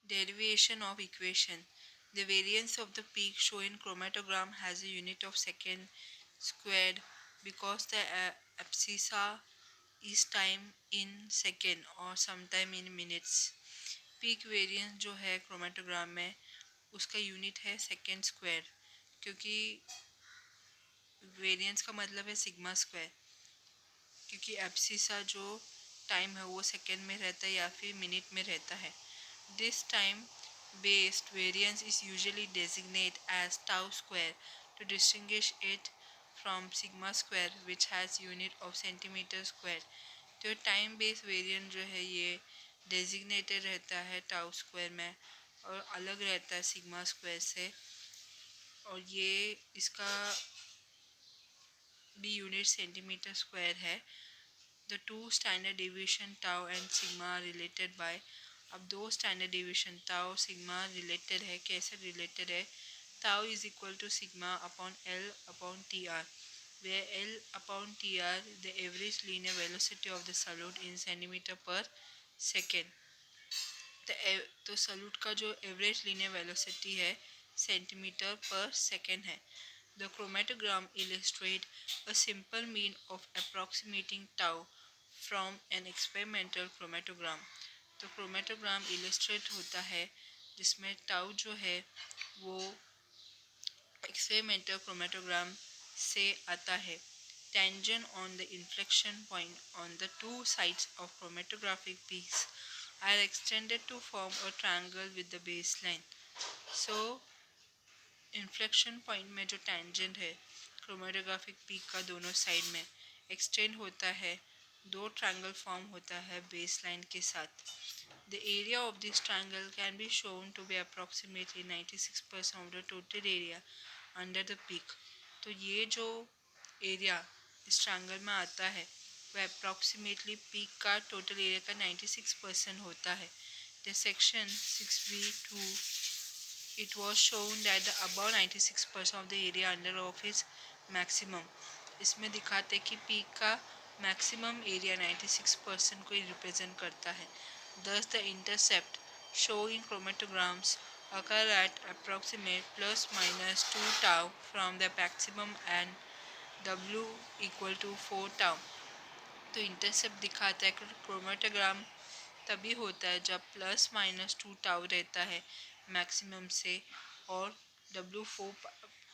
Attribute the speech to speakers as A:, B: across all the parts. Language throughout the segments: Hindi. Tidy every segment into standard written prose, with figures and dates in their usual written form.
A: Derivation of equation. The variance of the peak shown in chromatogram has a unit of second squared because the abscissa is time in second or sometime in minutes. Peak variance जो है क्रोमेटोग्राम में उसका यूनिट है सेकेंड स्क्वायर, क्योंकि वेरिएंस का मतलब है सिग्मा स्क्वायर, क्योंकि एब्सिसा जो टाइम है वो सेकेंड में रहता है या फिर मिनट में रहता है. This time based variance is usually designated as tau square to distinguish it from sigma square which has unit of centimeter square. तो टाइम बेस्ड वेरिएंट जो है ये डेजिग्नेटेड रहता है टाउ स्क्वायर में और अलग रहता है सिग्मा स्क्वायर से, और ये इसका भी यूनिट सेंटीमीटर स्क्वायर है. The two standard division tau and sigma related by. अब दो standard division tau sigma related है. कैसे रिलेटेड है? Tau is equal to sigma upon L upon T R, where L upon TR the average linear velocity of the solute in centimeter per second. तो सॉल्यूट का जो एवरेज लीनियर वेलोसिटी है सेंटीमीटर पर सेकेंड है. The chromatogram illustrate a simple mean of approximating tau from an experimental chromatogram. तो क्रोमेटोग्राम इलस्ट्रेट होता है जिसमें टाउ जो है वो एक्सपेरिमेंटल क्रोमेटोग्राम से आता है. Tangent on the inflection point on the two sides of chromatographic peaks are extended to form a triangle with the baseline. So, inflection point में जो tangent है chromatographic peak का दोनों साइड में extend होता है, दो triangle form होता है baseline के साथ. The area of this triangle can be shown to be approximately 96% of the total area under the peak. तो ये जो एरिया इस ट्रायंगल में आता है वो अप्रॉक्सीमेटली पीक का टोटल एरिया का 96% होता है. The section 6b2 it was shown that the above 96% of the area under of is maximum. इसमें दिखाते कि पीक का मैक्सिमम एरिया 96% को रिप्रेजेंट करता है. Thus the intercept shown in chromatograms occur at approximate plus minus 2 tau from the maximum and W equal to 4 tau. तो इंटरसेप्ट दिखाता है कि क्रोमेटोग्राम तभी होता है जब प्लस माइनस 2 टाउ रहता है मैक्सिमम से और W 4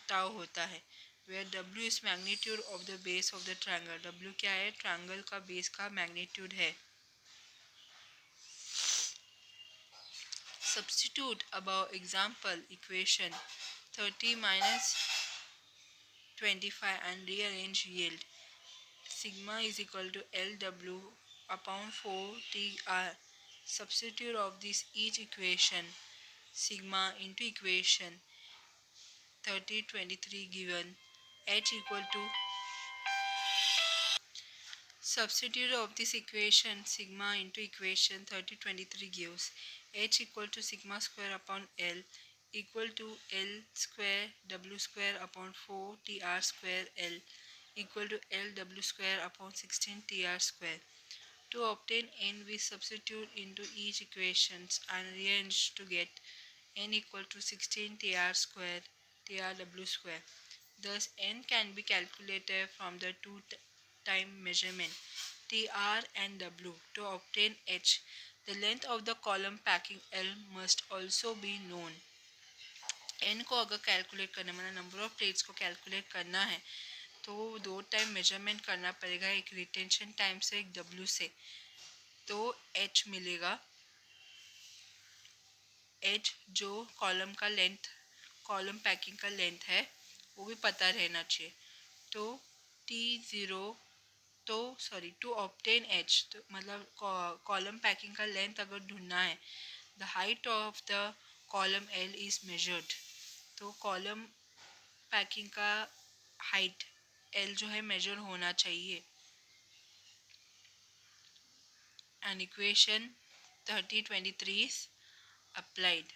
A: टाउ होता है. Where W is magnitude of the base of the triangle. W क्या है? ट्रायंगल का बेस का मैग्नीट्यूड है. Substitute above example equation 30 minus 25 and rearrange yield. Sigma is equal to LW upon 4TR. Substitute of this each equation. Sigma into equation 3023 given. H equal to substitute of this equation sigma into equation 3023 gives H equal to sigma square upon L equal to L square W square upon 4 TR square L equal to LW square upon 16 TR square. To obtain n, we substitute into each equations and rearrange to get n equal to 16 tr square trw square. Thus, n can be calculated from the two time measurement tr and w. To obtain h, the length of the column packing L must also be known. n को अगर कैलकुलेट करना मतलब नंबर ऑफ प्लेट्स को कैलकुलेट करना है तो दो टाइम मेजरमेंट करना पड़ेगा, एक रिटेंशन टाइम से एक W से. तो H मिलेगा. H जो कॉलम का लेंथ कॉलम पैकिंग का लेंथ है वो भी पता रहना चाहिए. तो T0 टू ऑब्टेन H तो मतलब कॉलम पैकिंग का लेंथ अगर ढूंढना है the height of the column L is measured. तो कॉलम पैकिंग का हाइट L जो है मेजर होना चाहिए. And equation 3023 is applied.